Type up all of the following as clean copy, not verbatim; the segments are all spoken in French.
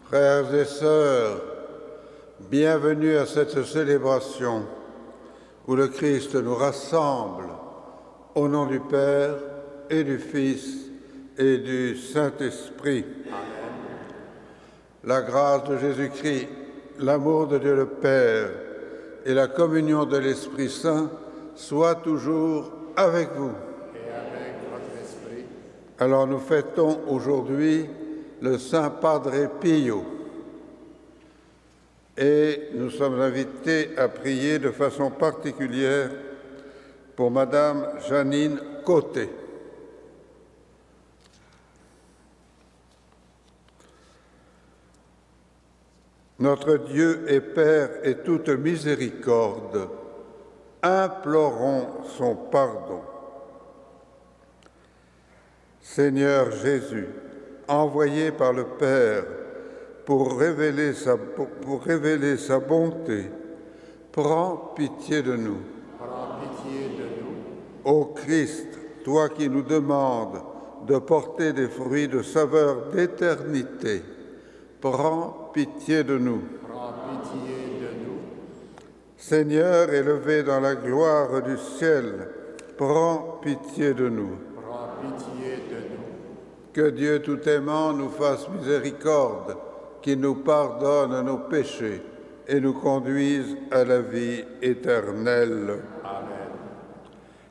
Frères et sœurs, bienvenue à cette célébration où le Christ nous rassemble au nom du Père et du Fils et du Saint-Esprit. Amen. La grâce de Jésus-Christ, l'amour de Dieu le Père et la communion de l'Esprit Saint soient toujours avec vous. Et avec votre esprit. Alors nous fêtons aujourd'hui le Saint Padre Pio et nous sommes invités à prier de façon particulière pour Madame Janine Côté. Notre Dieu et Père et toute miséricorde, implorons son pardon. Seigneur Jésus, envoyé par le Père pour révéler sa bonté, prends pitié de nous. Prends pitié de nous. Ô Christ, toi qui nous demandes de porter des fruits de saveur d'éternité, prends pitié de nous. Prends pitié de nous. Seigneur élevé dans la gloire du ciel, prends pitié de nous. Prends pitié de nous. Que Dieu tout aimant nous fasse miséricorde, qu'il nous pardonne nos péchés et nous conduise à la vie éternelle. Amen.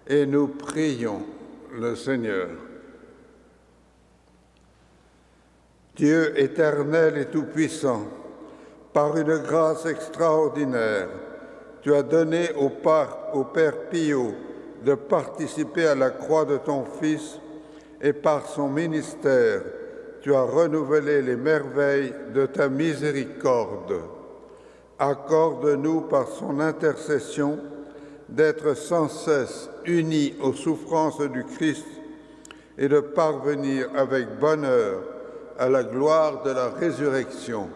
Et nous prions le Seigneur. Dieu éternel et tout-puissant, par une grâce extraordinaire, tu as donné au Père Pio de participer à la croix de ton Fils et par son ministère, tu as renouvelé les merveilles de ta miséricorde. Accorde-nous par son intercession d'être sans cesse unis aux souffrances du Christ et de parvenir avec bonheur à la gloire de la résurrection.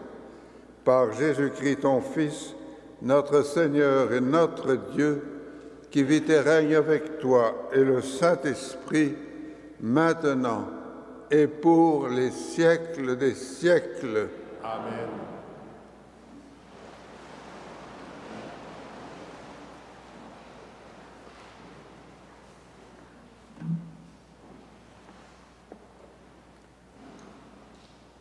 Par Jésus-Christ, ton Fils, notre Seigneur et notre Dieu, qui vit et règne avec toi et le Saint-Esprit, maintenant et pour les siècles des siècles. Amen.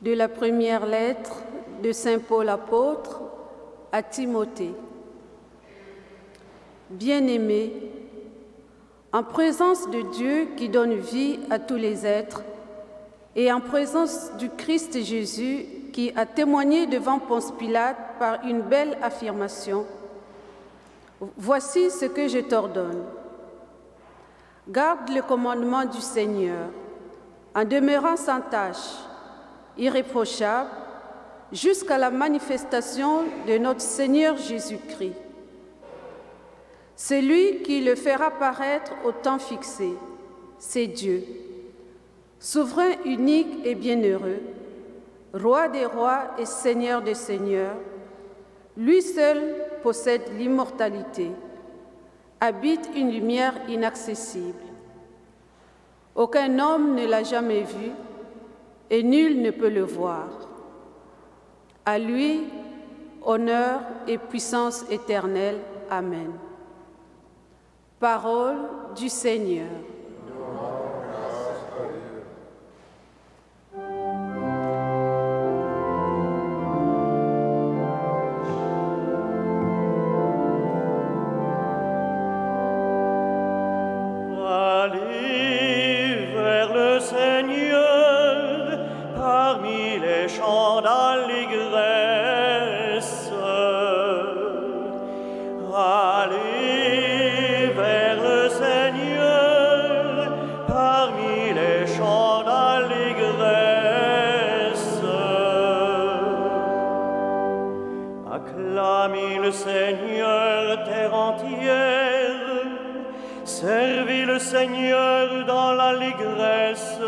De la première lettre de Saint Paul apôtre à Timothée. Bien-aimés, en présence de Dieu qui donne vie à tous les êtres et en présence du Christ Jésus qui a témoigné devant Ponce Pilate par une belle affirmation, voici ce que je t'ordonne. Garde le commandement du Seigneur en demeurant sans tache, irréprochable, jusqu'à la manifestation de notre Seigneur Jésus-Christ. Celui qui le fera paraître au temps fixé, c'est Dieu, souverain unique et bienheureux, roi des rois et seigneur des seigneurs. Lui seul possède l'immortalité, habite une lumière inaccessible. Aucun homme ne l'a jamais vu et nul ne peut le voir. À lui, honneur et puissance éternelle. Amen. Parole du Seigneur. Allez vers le Seigneur parmi les chants d'allégresse. Allez vers le Seigneur parmi les chants d'allégresse. Acclamez le Seigneur, terre entière, servez le Seigneur dans l'allégresse.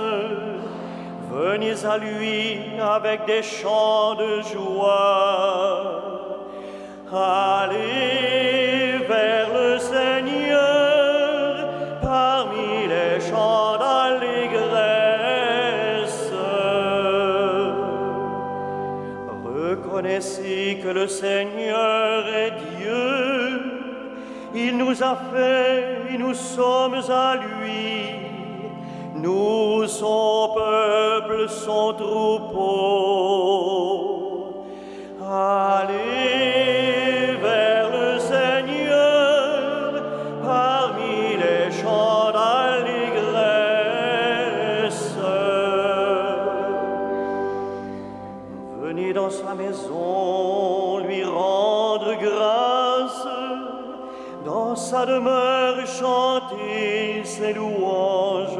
Venez à lui avec des chants de joie. Allez vers le Seigneur parmi les chants d'allégresse. a fait, et nous sommes à lui. Nous, son peuple, son troupeau. Allez vers le Seigneur, parmi les chants d'allégresse. Venez dans sa maison, lui rendre grâce, dans sa demeure chanter ses louanges.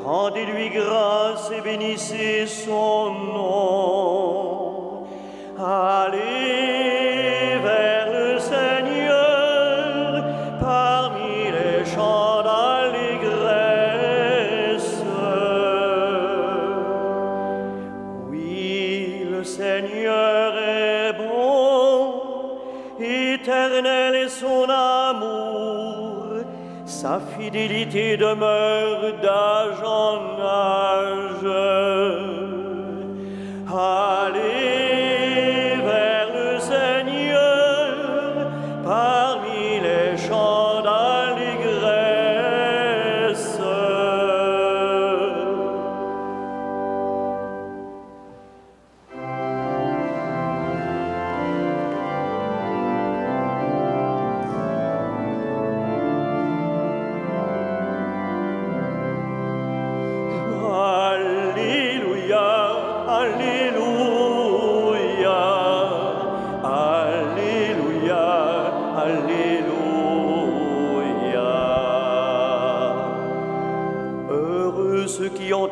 Rendez-lui grâce et bénissez son nom. Allez vers le Seigneur, parmi les chants d'allégresse. Oui, le Seigneur est bon, éternel est son amour, sa fidélité demeure d'âge en âge. Allez vers le Seigneur, parmi les chants d'allégresse.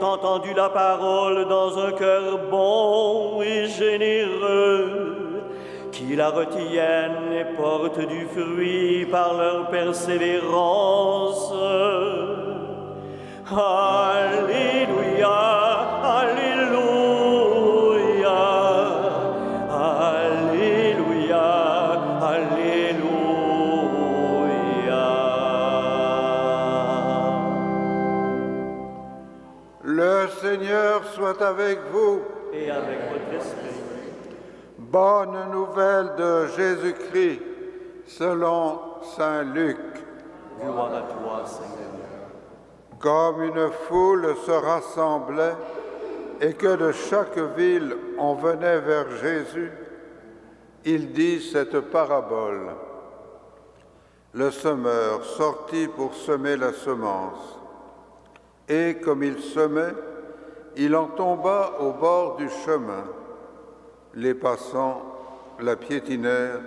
Entendu la parole dans un cœur bon et généreux, qui la retiennent et portent du fruit par leur persévérance. Alléluia, Alléluia, Alléluia, Alléluia. Le Seigneur soit avec vous. Et avec votre esprit. Bonne nouvelle de Jésus-Christ selon saint Luc. Gloire à toi, Seigneur. Comme une foule se rassemblait et que de chaque ville on venait vers Jésus, il dit cette parabole. Le semeur sortit pour semer la semence. Et comme il semait, il en tomba au bord du chemin. Les passants la piétinèrent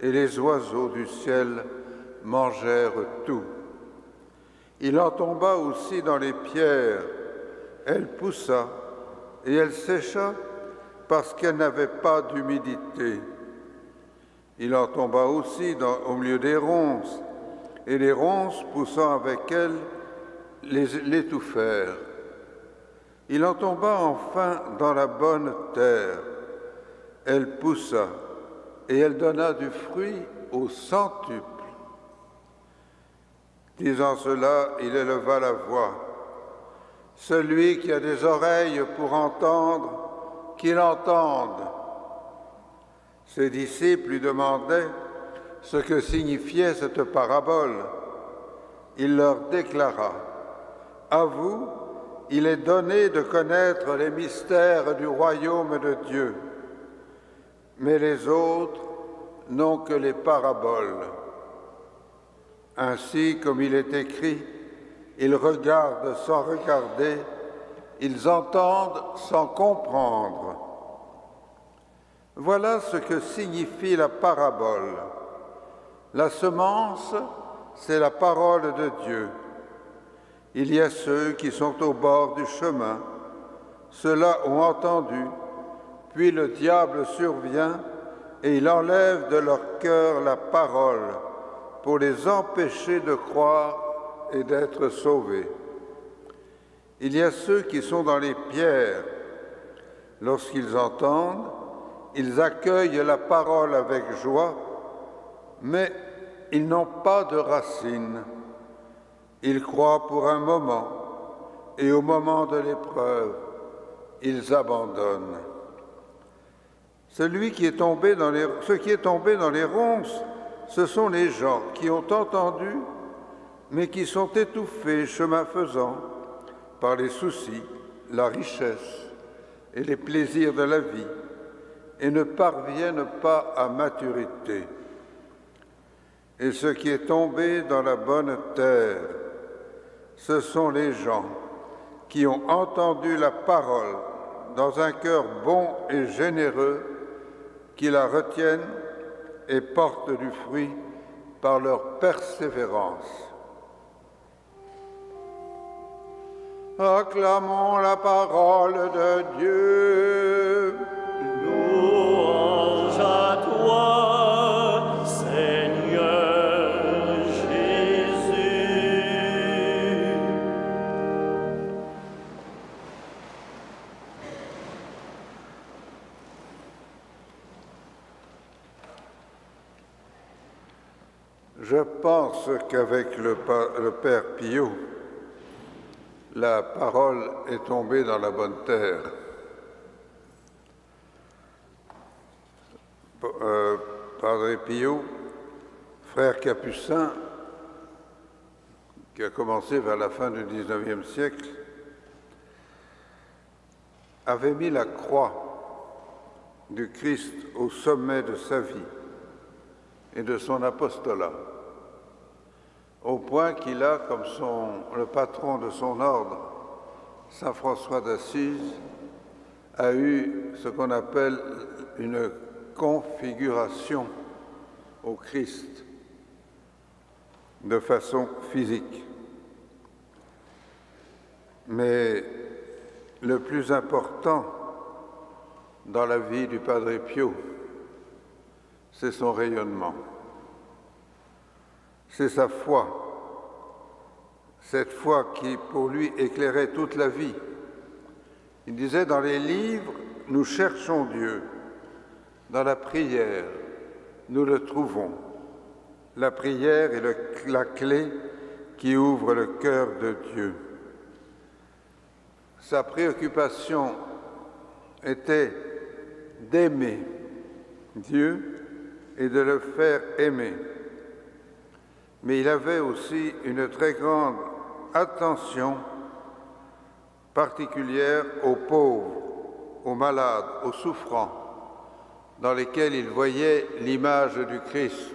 et les oiseaux du ciel mangèrent tout. Il en tomba aussi dans les pierres. Elle poussa et elle sécha parce qu'elle n'avait pas d'humidité. Il en tomba aussi au milieu des ronces, et les ronces poussant avec elle, l'étouffèrent. Il en tomba enfin dans la bonne terre. Elle poussa et elle donna du fruit au centuple. Disant cela, il éleva la voix. Celui qui a des oreilles pour entendre, qu'il entende. Ses disciples lui demandaient ce que signifiait cette parabole. Il leur déclara: à vous, il est donné de connaître les mystères du royaume de Dieu, mais les autres n'ont que les paraboles. Ainsi, comme il est écrit, ils regardent sans regarder, ils entendent sans comprendre. Voilà ce que signifie la parabole. La semence, c'est la parole de Dieu. Il y a ceux qui sont au bord du chemin. Ceux-là ont entendu, puis le diable survient et il enlève de leur cœur la parole pour les empêcher de croire et d'être sauvés. Il y a ceux qui sont dans les pierres. Lorsqu'ils entendent, ils accueillent la parole avec joie, mais ils n'ont pas de racines. Ils croient pour un moment, et au moment de l'épreuve, ils abandonnent. Ce qui est tombé dans les ronces, ce sont les gens qui ont entendu, mais qui sont étouffés chemin faisant par les soucis, la richesse et les plaisirs de la vie, et ne parviennent pas à maturité. Et ce qui est tombé dans la bonne terre, ce sont les gens qui ont entendu la parole dans un cœur bon et généreux, qui la retiennent et portent du fruit par leur persévérance. Acclamons la parole de Dieu. Louange à toi, Seigneur Jésus. Je pense qu'avec le Père Pio, la parole est tombée dans la bonne terre. Padre Pio, frère capucin, qui a commencé vers la fin du XIXe siècle, avait mis la croix du Christ au sommet de sa vie et de son apostolat, au point qu'il a, comme le patron de son ordre, Saint François d'Assise, a eu ce qu'on appelle une configuration au Christ de façon physique. Mais le plus important dans la vie du Padre Pio, c'est son rayonnement. C'est sa foi, cette foi qui, pour lui, éclairait toute la vie. Il disait, dans les livres, nous cherchons Dieu. Dans la prière, nous le trouvons. La prière est la clé qui ouvre le cœur de Dieu. Sa préoccupation était d'aimer Dieu et de le faire aimer. Mais il avait aussi une très grande attention particulière aux pauvres, aux malades, aux souffrants, dans lesquels il voyait l'image du Christ.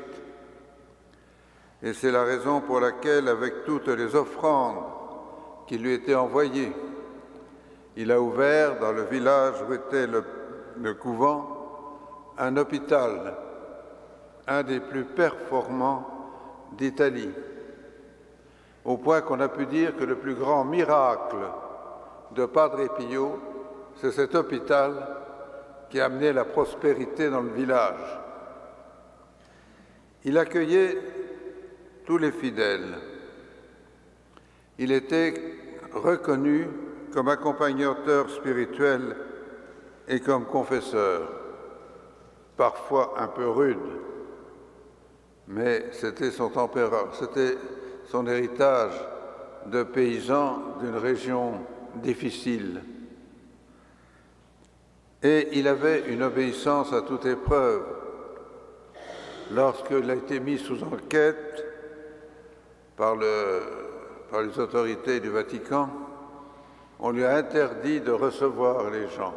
Et c'est la raison pour laquelle, avec toutes les offrandes qui lui étaient envoyées, il a ouvert dans le village où était le couvent un hôpital, un des plus performants d'Italie, au point qu'on a pu dire que le plus grand miracle de Padre Pio, c'est cet hôpital qui a amené la prospérité dans le village. Il accueillait tous les fidèles. Il était reconnu comme accompagnateur spirituel et comme confesseur, parfois un peu rude, mais c'était son tempérament, c'était son héritage de paysan d'une région difficile. Et il avait une obéissance à toute épreuve. Lorsqu'il a été mis sous enquête par les autorités du Vatican, on lui a interdit de recevoir les gens.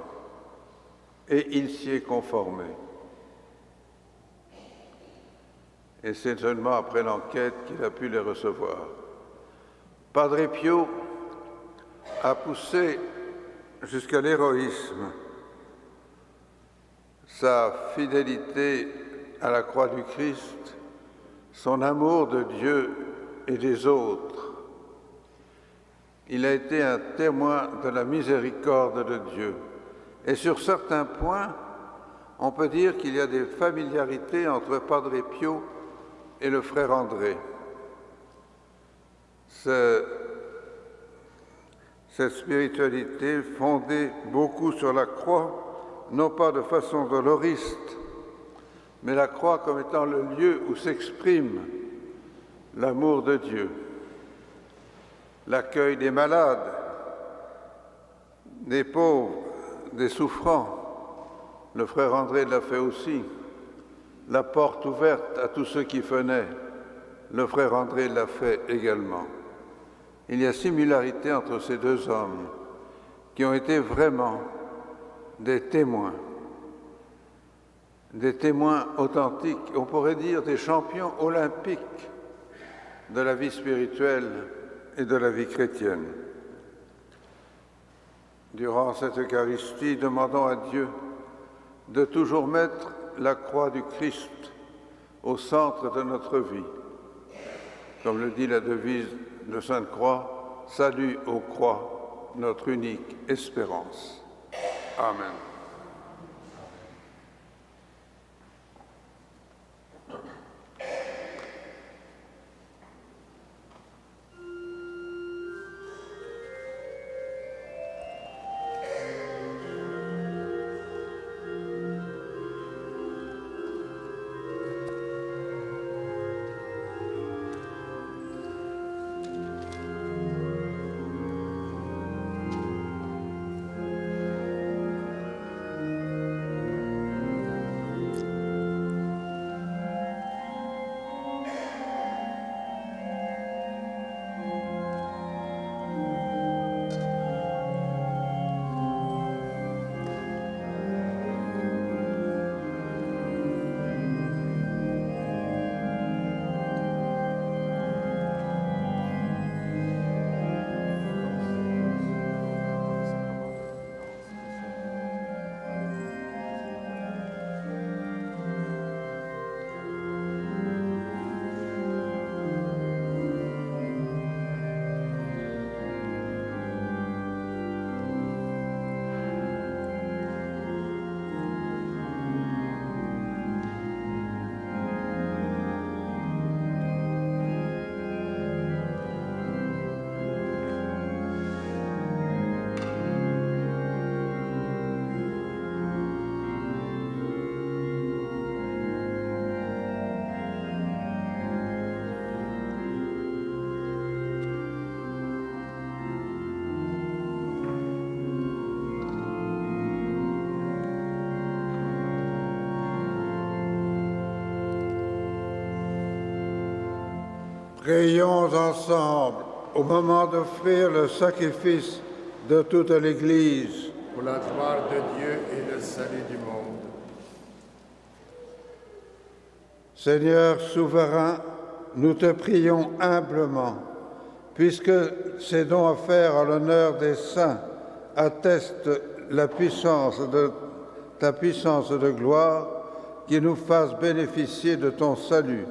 Et il s'y est conformé. Et c'est seulement après l'enquête qu'il a pu les recevoir. Padre Pio a poussé jusqu'à l'héroïsme sa fidélité à la croix du Christ, son amour de Dieu et des autres. Il a été un témoin de la miséricorde de Dieu. Et sur certains points, on peut dire qu'il y a des familiarités entre Padre Pio et le frère André. Cette spiritualité fondée beaucoup sur la croix, non pas de façon doloriste, mais la croix comme étant le lieu où s'exprime l'amour de Dieu. L'accueil des malades, des pauvres, des souffrants, le frère André l'a fait aussi, la porte ouverte à tous ceux qui venaient. Le frère André l'a fait également. Il y a similarité entre ces deux hommes qui ont été vraiment des témoins authentiques, on pourrait dire des champions olympiques de la vie spirituelle et de la vie chrétienne. Durant cette Eucharistie, demandons à Dieu de toujours mettre la croix du Christ au centre de notre vie. Comme le dit la devise de Sainte Croix, « Salut aux croix, notre unique espérance. » Amen. Prions ensemble au moment d'offrir le sacrifice de toute l'Église. Pour la gloire de Dieu et le salut du monde. Seigneur souverain, nous te prions humblement, puisque ces dons offerts à l'honneur des saints attestent ta puissance de gloire, qui nous fasse bénéficier de ton salut.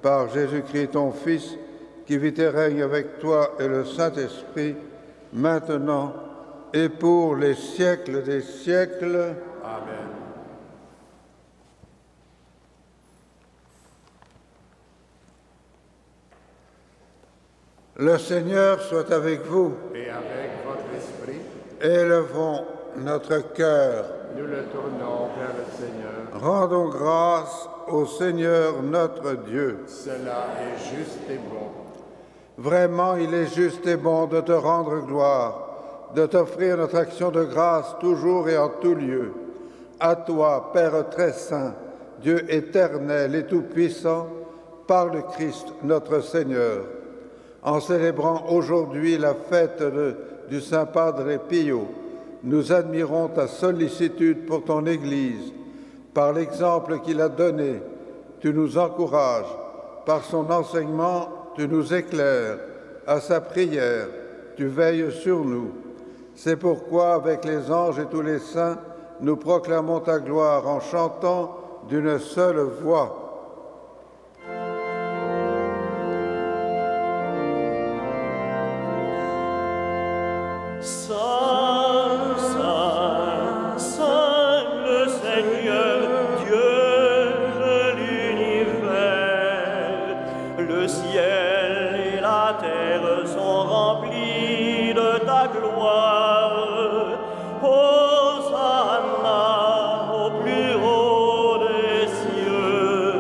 Par Jésus-Christ, ton Fils, qui vit et règne avec toi et le Saint-Esprit, maintenant et pour les siècles des siècles. Amen. Le Seigneur soit avec vous. Et avec votre esprit, Élevons notre cœur. nous le tournons vers le Seigneur. Rendons grâce au Seigneur notre Dieu. Cela est juste et bon. Vraiment, il est juste et bon de te rendre gloire, de t'offrir notre action de grâce toujours et en tout lieu. À toi, Père très saint, Dieu éternel et tout-puissant, par le Christ notre Seigneur. En célébrant aujourd'hui la fête du Saint Padre Pio, nous admirons ta sollicitude pour ton Église. Par l'exemple qu'il a donné, tu nous encourages. Par son enseignement, tu nous éclaires. À sa prière, tu veilles sur nous. C'est pourquoi, avec les anges et tous les saints, nous proclamons ta gloire en chantant d'une seule voix. Saint, Saint, Saint, le Seigneur, Dieu de l'univers, le ciel et la terre sont remplis de ta gloire. Hosanna au plus haut des cieux,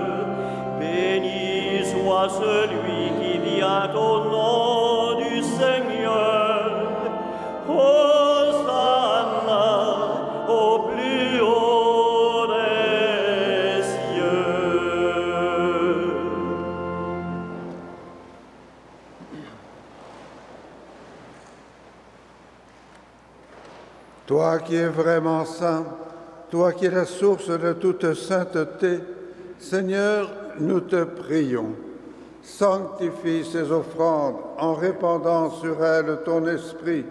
béni soit celui qui vient au nom du Seigneur. Hosanna au plus haut des cieux. Toi qui es vraiment saint, toi qui es la source de toute sainteté, Seigneur, nous te prions. Sanctifie ces offrandes en répandant sur elles ton esprit,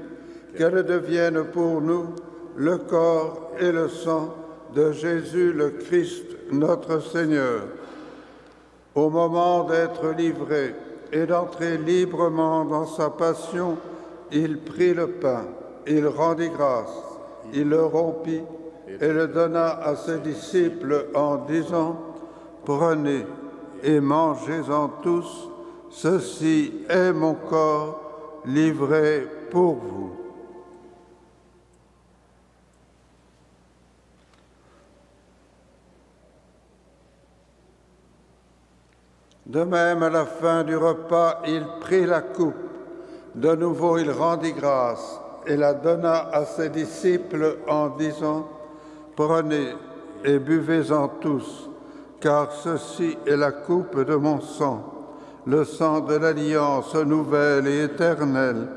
qu'elles deviennent pour nous le corps et le sang de Jésus le Christ, notre Seigneur. Au moment d'être livré et d'entrer librement dans sa passion, il prit le pain, il rendit grâce, il le rompit et le donna à ses disciples en disant « Prenez et mangez-en tous, ceci est mon corps livré pour vous. » De même, à la fin du repas, il prit la coupe. De nouveau, il rendit grâce et la donna à ses disciples en disant « Prenez et buvez-en tous, car ceci est la coupe de mon sang, le sang de l'alliance nouvelle et éternelle,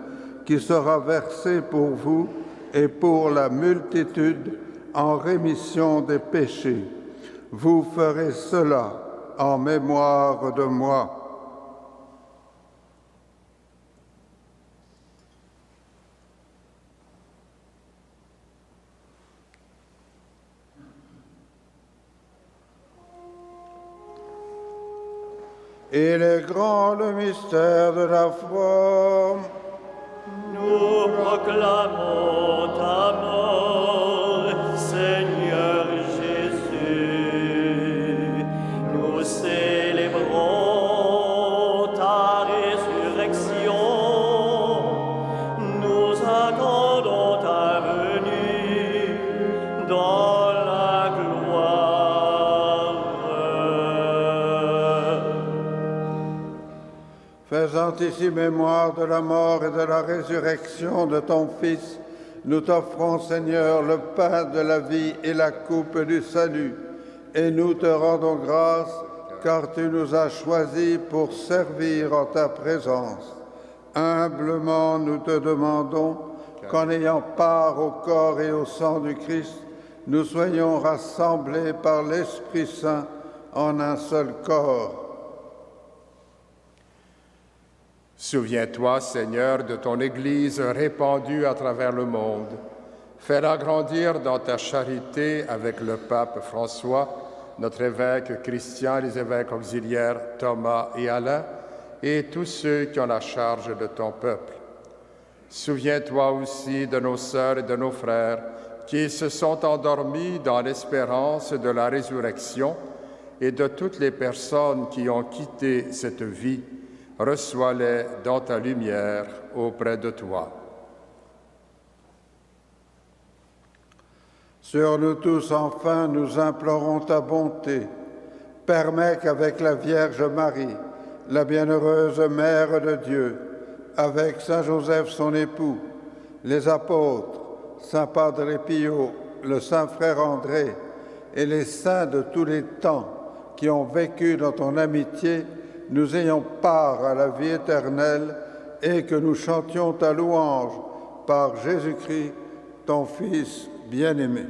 qui sera versé pour vous et pour la multitude en rémission des péchés. Vous ferez cela en mémoire de moi. » Il est grand le mystère de la foi. Nous proclamons ta mort, Seigneur Jésus. Nous célébrons ta résurrection. Nous attendons ta venue dans la gloire. Faisant ici mémoire de la mort et de la résurrection de ton Fils, nous t'offrons, Seigneur, le pain de la vie et la coupe du salut. Et nous te rendons grâce, car tu nous as choisis pour servir en ta présence. Humblement, nous te demandons qu'en ayant part au corps et au sang du Christ, nous soyons rassemblés par l'Esprit Saint en un seul corps. Souviens-toi, Seigneur, de ton Église répandue à travers le monde. Fais-la grandir dans ta charité avec le pape François, notre évêque Christian, les évêques auxiliaires Thomas et Alain, et tous ceux qui ont la charge de ton peuple. Souviens-toi aussi de nos sœurs et de nos frères qui se sont endormis dans l'espérance de la résurrection et de toutes les personnes qui ont quitté cette vie. Reçois-les dans ta lumière auprès de toi. Sur nous tous, enfin, nous implorons ta bonté. Permets qu'avec la Vierge Marie, la bienheureuse Mère de Dieu, avec Saint Joseph son époux, les apôtres, Saint Padre Pio, le Saint Frère André et les saints de tous les temps qui ont vécu dans ton amitié, nous ayons part à la vie éternelle et que nous chantions ta louange par Jésus-Christ, ton Fils bien-aimé.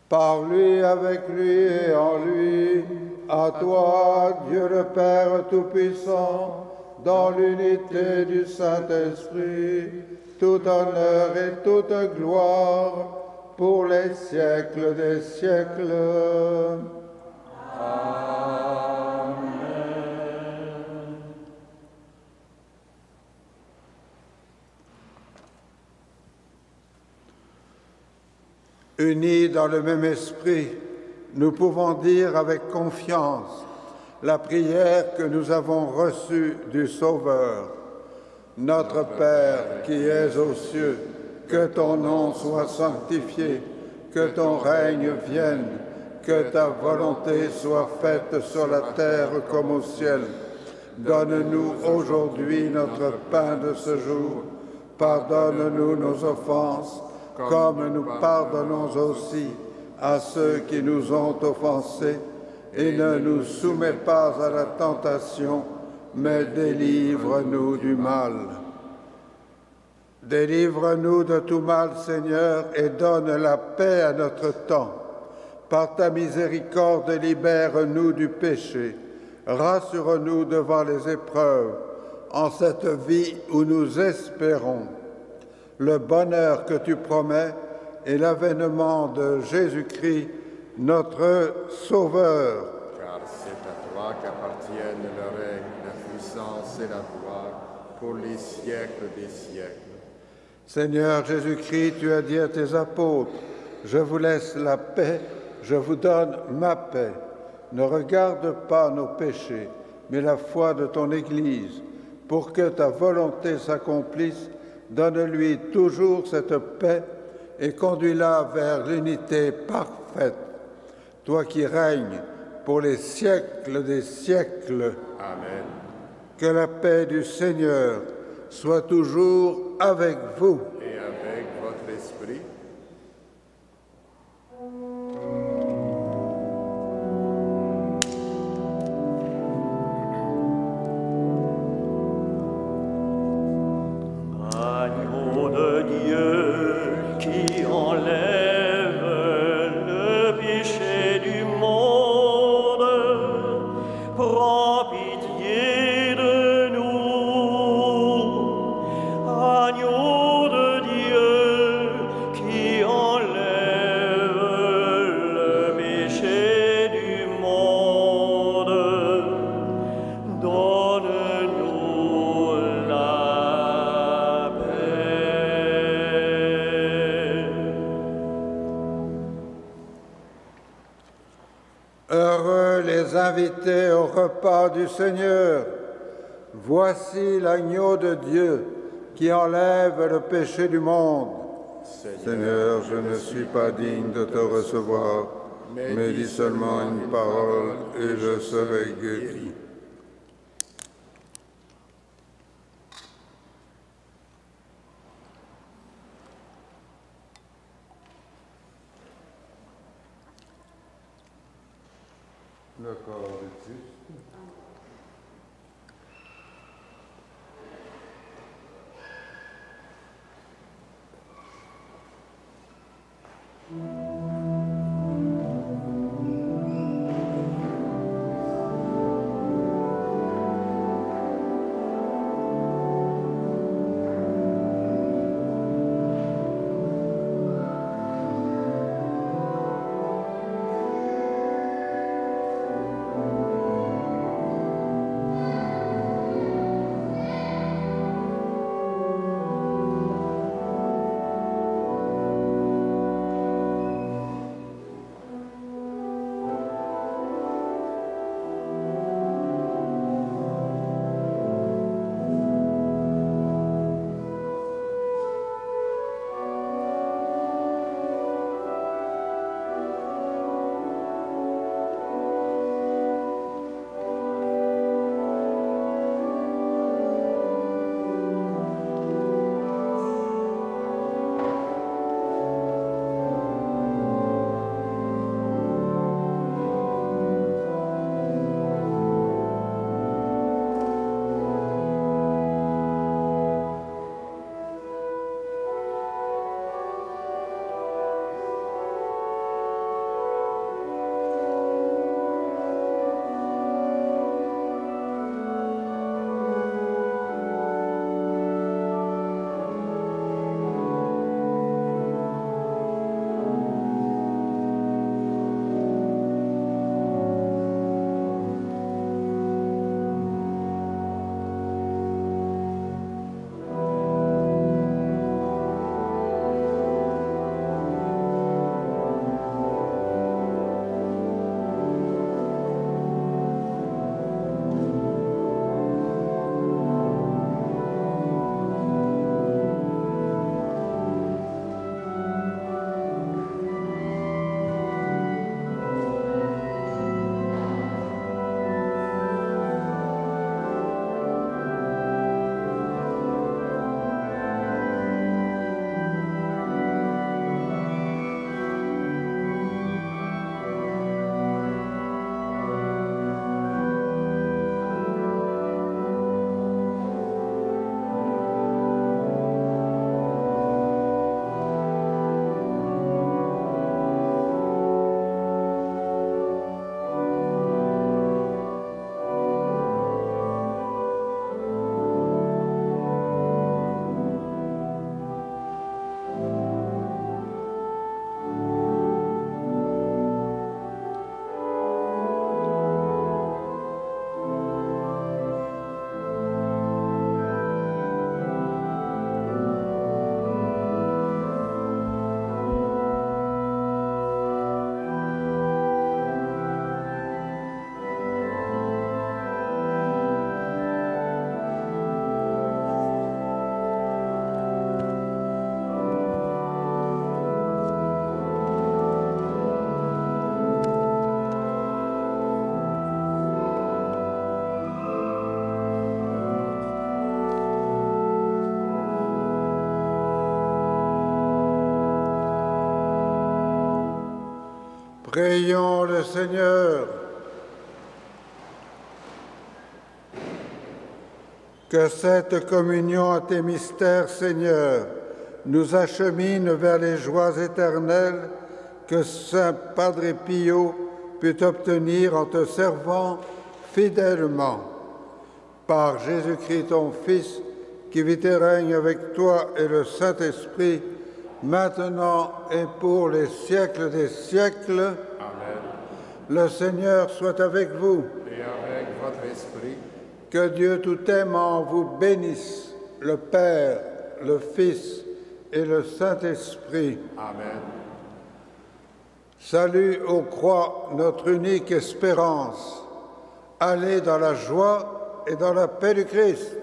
Par lui, avec lui et en lui, à toi, Dieu le Père Tout-Puissant, dans l'unité du Saint-Esprit, tout honneur et toute gloire, pour les siècles des siècles. Amen. Unis dans le même esprit, nous pouvons dire avec confiance la prière que nous avons reçue du Sauveur. Notre Père qui es aux cieux, que ton nom soit sanctifié, que ton règne vienne, que ta volonté soit faite sur la terre comme au ciel. Donne-nous aujourd'hui notre pain de ce jour. Pardonne-nous nos offenses, comme nous pardonnons aussi à ceux qui nous ont offensés. Et ne nous soumets pas à la tentation, mais délivre-nous du mal. Délivre-nous de tout mal, Seigneur, et donne la paix à notre temps. Par ta miséricorde, libère-nous du péché. Rassure-nous devant les épreuves, en cette vie où nous espérons le bonheur que tu promets et l'avènement de Jésus-Christ, notre Sauveur. Car c'est à toi qu'appartiennent le règne, la puissance et la gloire pour les siècles des siècles. Seigneur Jésus-Christ, tu as dit à tes apôtres, « Je vous laisse la paix, je vous donne ma paix. Ne regarde pas nos péchés, mais la foi de ton Église. Pour que ta volonté s'accomplisse, donne-lui toujours cette paix et conduis-la vers l'unité parfaite. Toi qui règnes pour les siècles des siècles. Amen. Que la paix du Seigneur soit toujours avec vous. Et avec votre esprit. Agneau de Dieu qui enlève le péché du monde, prends pitié de nous. Agneau de Dieu qui enlève le péché du monde, donne-nous la paix. Heureux les invités au repas du Seigneur. Voici l'agneau de Dieu qui enlève le péché du monde. Seigneur, je ne suis pas digne de te recevoir, mais dis seulement une parole et je serai guéri. Le corps de Christ. Prions le Seigneur. Que cette communion à tes mystères, Seigneur, nous achemine vers les joies éternelles que Saint Padre Pio put obtenir en te servant fidèlement. Par Jésus-Christ, ton Fils, qui vit et règne avec toi et le Saint-Esprit, maintenant et pour les siècles des siècles. Amen. Le Seigneur soit avec vous. Et avec votre esprit. Que Dieu tout aimant vous bénisse, le Père, le Fils et le Saint-Esprit. Amen. Salut aux croix, notre unique espérance. Allez dans la joie et dans la paix du Christ.